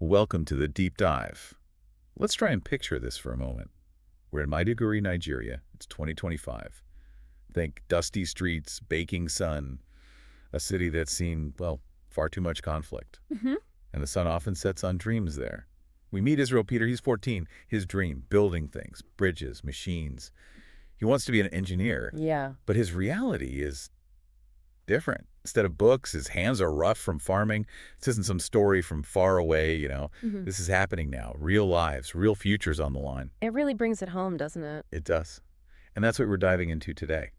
Welcome to the deep dive. Let's try and picture this for a moment. We're in Maiduguri, Nigeria. It's 2025. Think dusty streets, baking sun, a city that's seen, well, far too much conflict. And the sun often sets on dreams there. We meet Israel Peter. He's 14. His dream, building things, bridges, machines. He wants to be an engineer. Yeah. But his reality is different. Instead of books, his hands are rough from farming. This isn't some story from far away, This is happening now. Real lives, real futures on the line. It really brings it home, doesn't it? It does. And that's what we're diving into today.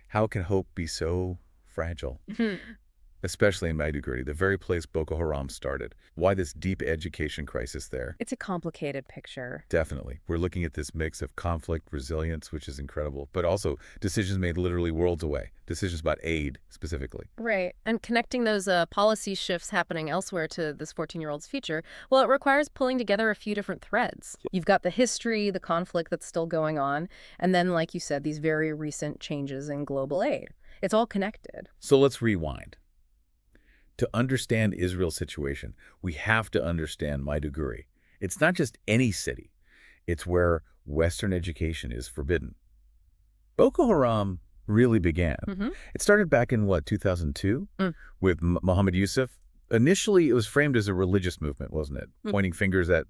How can hope be so fragile? Especially in Maiduguri, the very place Boko Haram started. Why this deep education crisis there? It's a complicated picture. Definitely. We're looking at this mix of conflict, resilience, which is incredible, but also decisions made literally worlds away. Decisions about aid, specifically. Right. And connecting those policy shifts happening elsewhere to this 14-year-old's future, well, it requires pulling together a few different threads. You've got the history, the conflict that's still going on, and then, like you said, these very recent changes in global aid. It's all connected. So let's rewind. To understand Israel's situation, we have to understand Maiduguri. It's not just any city. It's where Western education is forbidden. Boko Haram really began. It started back in, 2002 with Mohammed Yusuf. Initially, it was framed as a religious movement, wasn't it? Pointing fingers at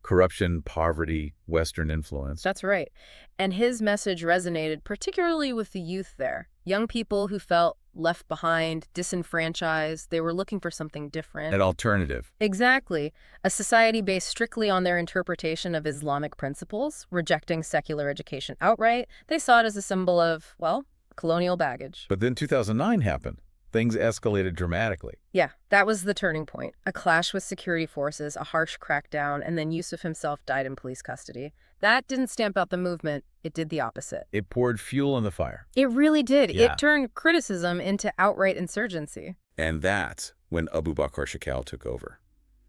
corruption, poverty, Western influence. That's right. And his message resonated particularly with the youth there. Young people who felt left behind, disenfranchised. They were looking for something different. An alternative. Exactly. A society based strictly on their interpretation of Islamic principles, rejecting secular education outright. They saw it as a symbol of, well, colonial baggage. But then 2009 happened. Things escalated dramatically. Yeah, that was the turning point. A clash with security forces, a harsh crackdown, and then Yusuf himself died in police custody. That didn't stamp out the movement. It did the opposite. It poured fuel on the fire. It really did. Yeah. It turned criticism into outright insurgency. And that's when Abu Bakr Shakal took over.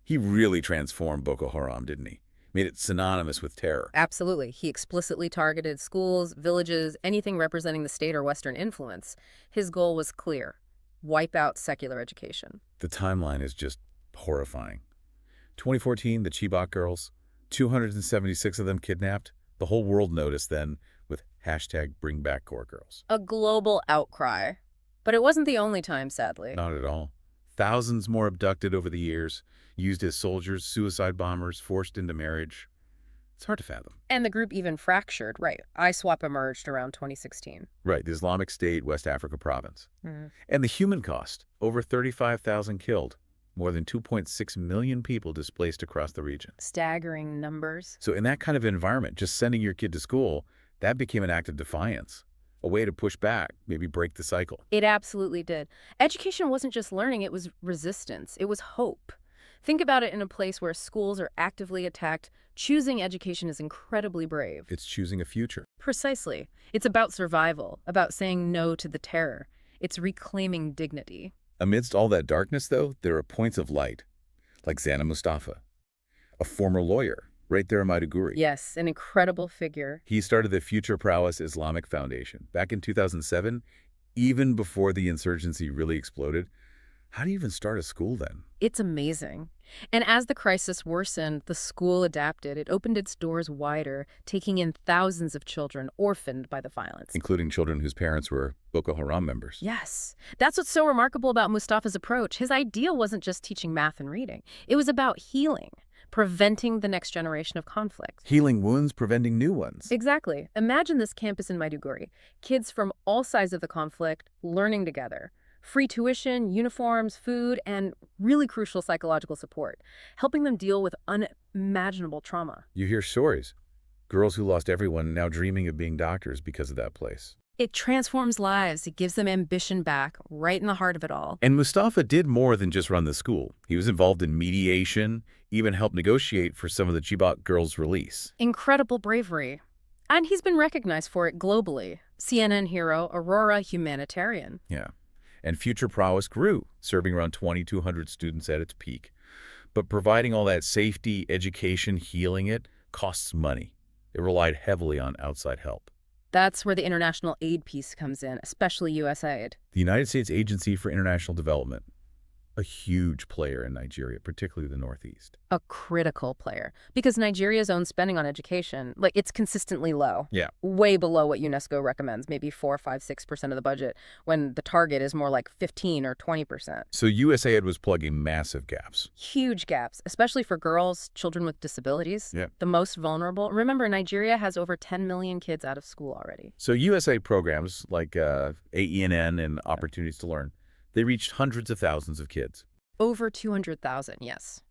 He really transformed Boko Haram, didn't he? Made it synonymous with terror. Absolutely. He explicitly targeted schools, villages, anything representing the state or Western influence. His goal was clear: wipe out secular education. The timeline is just horrifying. 2014, the Chibok girls, 276 of them kidnapped. The whole world noticed then with #BringBackCoreGirls. A global outcry. But it wasn't the only time, sadly. Not at all. Thousands more abducted over the years, used as soldiers, suicide bombers, forced into marriage. It's hard to fathom. And the group even fractured, right. ISWAP emerged around 2016. Right, the Islamic State, West Africa province. And the human cost, over 35,000 killed, more than 2.6 million people displaced across the region. Staggering numbers. So in that kind of environment, just sending your kid to school, that became an act of defiance, a way to push back, maybe break the cycle. It absolutely did. Education wasn't just learning, it was resistance. It was hope. Think about it in a place where schools are actively attacked. Choosing education is incredibly brave. It's choosing a future. Precisely. It's about survival, about saying no to the terror. It's reclaiming dignity. Amidst all that darkness, though, there are points of light, like Zannah Mustapha, a former lawyer, right there in Maiduguri. Yes, an incredible figure. He started the Future Prowess Islamic Foundation back in 2007, even before the insurgency really exploded. How do you even start a school then? It's amazing. And as the crisis worsened, the school adapted. It opened its doors wider, taking in thousands of children orphaned by the violence. Including children whose parents were Boko Haram members. Yes. That's what's so remarkable about Mustafa's approach. His idea wasn't just teaching math and reading. It was about healing, preventing the next generation of conflict. Healing wounds, preventing new ones. Exactly. Imagine this campus in Maiduguri. Kids from all sides of the conflict learning together. Free tuition, uniforms, food, and really crucial psychological support, helping them deal with unimaginable trauma. You hear stories. Girls who lost everyone now dreaming of being doctors because of that place. It transforms lives. It gives them ambition back, right in the heart of it all. And Mustafa did more than just run the school. He was involved in mediation, even helped negotiate for some of the Chibok girls' release. Incredible bravery. And he's been recognized for it globally. CNN hero, Aurora humanitarian. Yeah. And Future Prowess grew, serving around 2,200 students at its peak. But providing all that safety, education, healing it, costs money. It relied heavily on outside help. That's where the international aid piece comes in, especially USAID. The United States Agency for International Development. A huge player in Nigeria, particularly the Northeast. A critical player, because Nigeria's own spending on education, like, it's consistently low. Yeah. Way below what UNESCO recommends, maybe 4, 5, 6% of the budget, when the target is more like 15 or 20%. So USAID was plugging massive gaps. Huge gaps, especially for girls, children with disabilities, Yeah. the most vulnerable. Remember, Nigeria has over 10 million kids out of school already. So USAID programs like AENN and Opportunities to Learn, they reached hundreds of thousands of kids. Over 200,000, yes.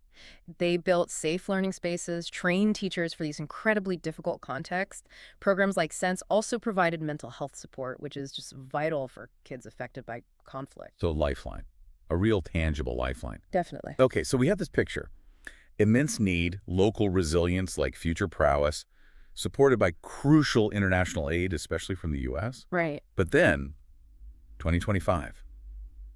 They built safe learning spaces, trained teachers for these incredibly difficult contexts. Programs like Sense also provided mental health support, which is just vital for kids affected by conflict. So lifeline, a real tangible lifeline. Definitely. Okay, so we have this picture. Immense need, local resilience like Future Prowess, supported by crucial international aid, especially from the U.S. Right. But then, 2025,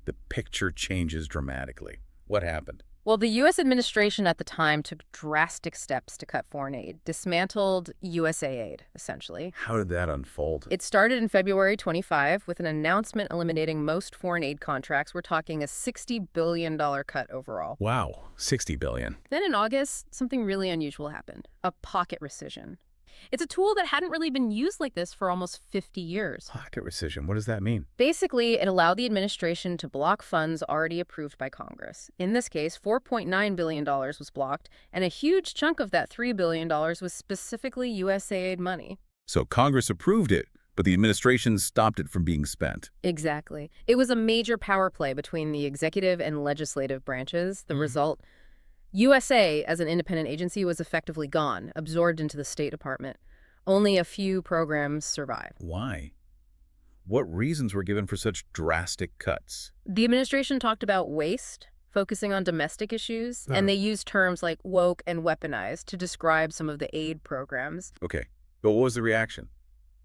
the picture changes dramatically. What happened? Well, the U.S. administration at the time took drastic steps to cut foreign aid, dismantled USAID, essentially. How did that unfold? It started in February 25 with an announcement eliminating most foreign aid contracts. We're talking a $60 billion cut overall. Wow, $60 billion. Then in August, something really unusual happened, a pocket rescission. It's a tool that hadn't really been used like this for almost 50 years. Pocket rescission, what does that mean? Basically, it allowed the administration to block funds already approved by Congress. In this case, $4.9 billion was blocked, and a huge chunk of that $3 billion was specifically USAID money. So Congress approved it, but the administration stopped it from being spent. Exactly. It was a major power play between the executive and legislative branches. The result, USA, as an independent agency, was effectively gone, absorbed into the State Department. Only a few programs survived. Why? What reasons were given for such drastic cuts? The administration talked about waste, focusing on domestic issues, and they used terms like woke and weaponized to describe some of the aid programs. Okay, but what was the reaction?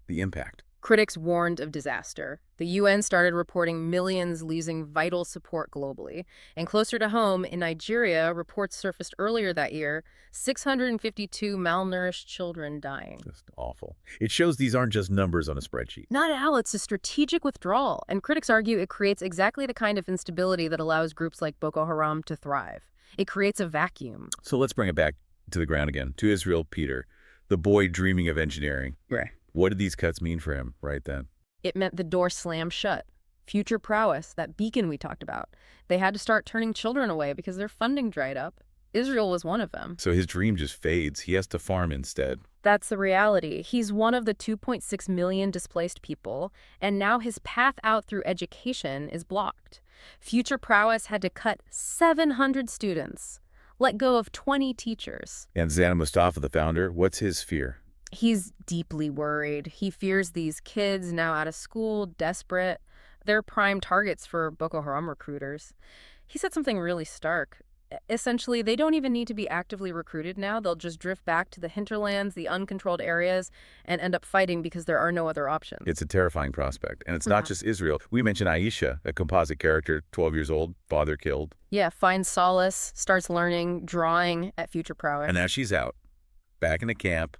The impact? Critics warned of disaster. The UN started reporting millions losing vital support globally. And closer to home, in Nigeria, reports surfaced earlier that year, 652 malnourished children dying. Just awful. It shows these aren't just numbers on a spreadsheet. Not at all. It's a strategic withdrawal. And critics argue it creates exactly the kind of instability that allows groups like Boko Haram to thrive. It creates a vacuum. So let's bring it back to the ground again, to Israel Peter, the boy dreaming of engineering. Right. What did these cuts mean for him right then? It meant the door slammed shut. Future Prowess, that beacon we talked about. They had to start turning children away because their funding dried up. Israel was one of them. So his dream just fades. He has to farm instead. That's the reality. He's one of the 2.6 million displaced people, and now his path out through education is blocked. Future Prowess had to cut 700 students, let go of 20 teachers. And Zannah Mustapha, the founder, what's his fear? He's deeply worried. He fears these kids, now out of school, desperate. They're prime targets for Boko Haram recruiters. He said something really stark. Essentially, they don't even need to be actively recruited now. They'll just drift back to the hinterlands, the uncontrolled areas, and end up fighting because there are no other options. It's a terrifying prospect. And it's not just Israel. We mentioned Aisha, a composite character, 12 years old, father killed. Yeah, finds solace, starts learning, drawing at Future Prowess. And now she's out, back in the camp,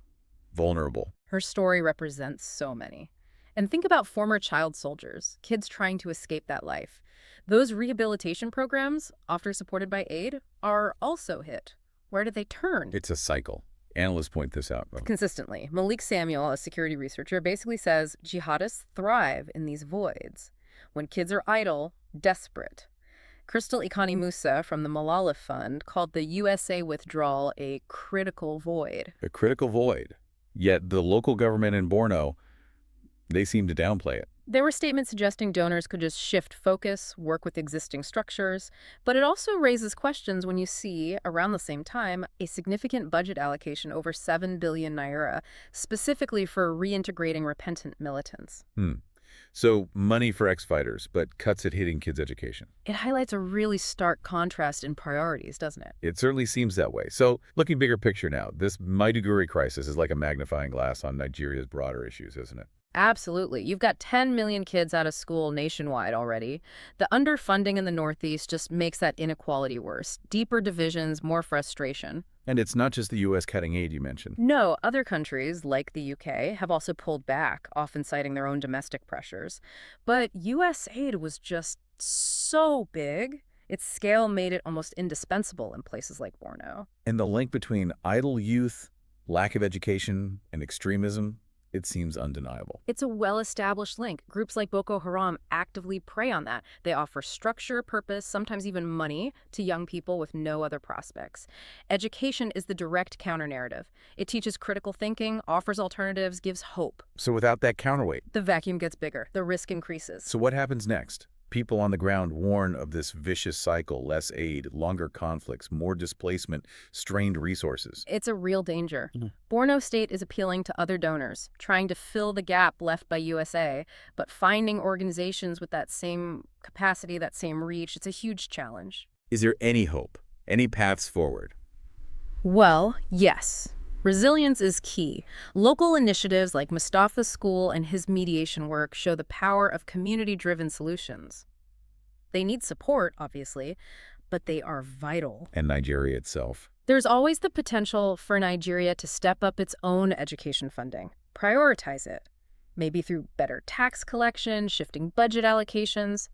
vulnerable. Her story represents so many. And think about former child soldiers, kids trying to escape that life. Those rehabilitation programs, often supported by aid, are also hit. Where do they turn? It's a cycle. Analysts point this out. Consistently. Malik Samuel, a security researcher, basically says jihadists thrive in these voids. When kids are idle, desperate. Crystal Ikani Musa from the Malala Fund called the USA withdrawal a critical void. A critical void. Yet the local government in Borno, they seem to downplay it. There were statements suggesting donors could just shift focus, work with existing structures, but it also raises questions when you see, around the same time, a significant budget allocation over 7 billion naira, specifically for reintegrating repentant militants. So money for ex-fighters, but cuts at hitting kids' education. It highlights a really stark contrast in priorities, doesn't it? It certainly seems that way. So looking bigger picture now, this Maiduguri crisis is like a magnifying glass on Nigeria's broader issues, isn't it? Absolutely. You've got 10 million kids out of school nationwide already. The underfunding in the Northeast just makes that inequality worse. Deeper divisions, more frustration. And it's not just the U.S. cutting aid you mentioned. No, other countries, like the UK, have also pulled back, often citing their own domestic pressures. But U.S. aid was just so big. Its scale made it almost indispensable in places like Borno. And the link between idle youth, lack of education, and extremism, it seems undeniable. It's a well-established link. Groups like Boko Haram actively prey on that. They offer structure, purpose, sometimes even money to young people with no other prospects. Education is the direct counter-narrative. It teaches critical thinking, offers alternatives, gives hope. So without that counterweight, The vacuum gets bigger. The risk increases. so what happens next? People on the ground warn of this vicious cycle: less aid, longer conflicts, more displacement, strained resources. It's a real danger. Borno State is appealing to other donors, trying to fill the gap left by USA, but finding organizations with that same capacity, that same reach, it's a huge challenge. Is there any hope? Any paths forward? Well, yes. Resilience is key. Local initiatives like Mustapha's school and his mediation work show the power of community-driven solutions. They need support, obviously, but they are vital. And Nigeria itself? There's always the potential for Nigeria to step up its own education funding, prioritize it, maybe through better tax collection, shifting budget allocations.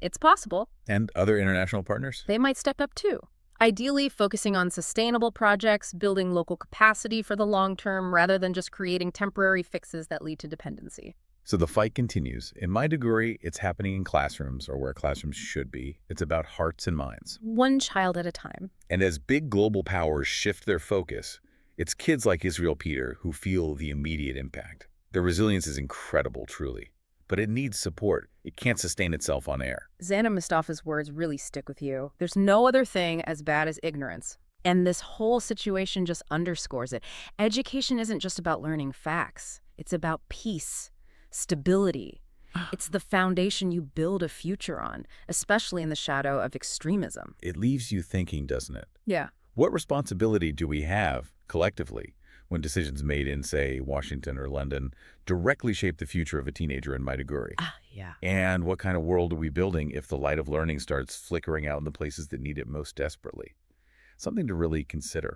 It's possible. And other international partners? They might step up too. Ideally, focusing on sustainable projects, building local capacity for the long term, rather than just creating temporary fixes that lead to dependency. So the fight continues. In Maiduguri, it's happening in classrooms, or where classrooms should be. It's about hearts and minds. One child at a time. And as big global powers shift their focus, it's kids like Israel Peter who feel the immediate impact. Their resilience is incredible, truly. But it needs support. It can't sustain itself on air. Zannah Mustapha's words really stick with you. There's no other thing as bad as ignorance. And this whole situation just underscores it. Education isn't just about learning facts. It's about peace, stability. It's the foundation you build a future on, especially in the shadow of extremism. It leaves you thinking, doesn't it? Yeah. What responsibility do we have, collectively, when decisions made in, say, Washington or London directly shape the future of a teenager in Maiduguri? Yeah. And what kind of world are we building if the light of learning starts flickering out in the places that need it most desperately? Something to really consider.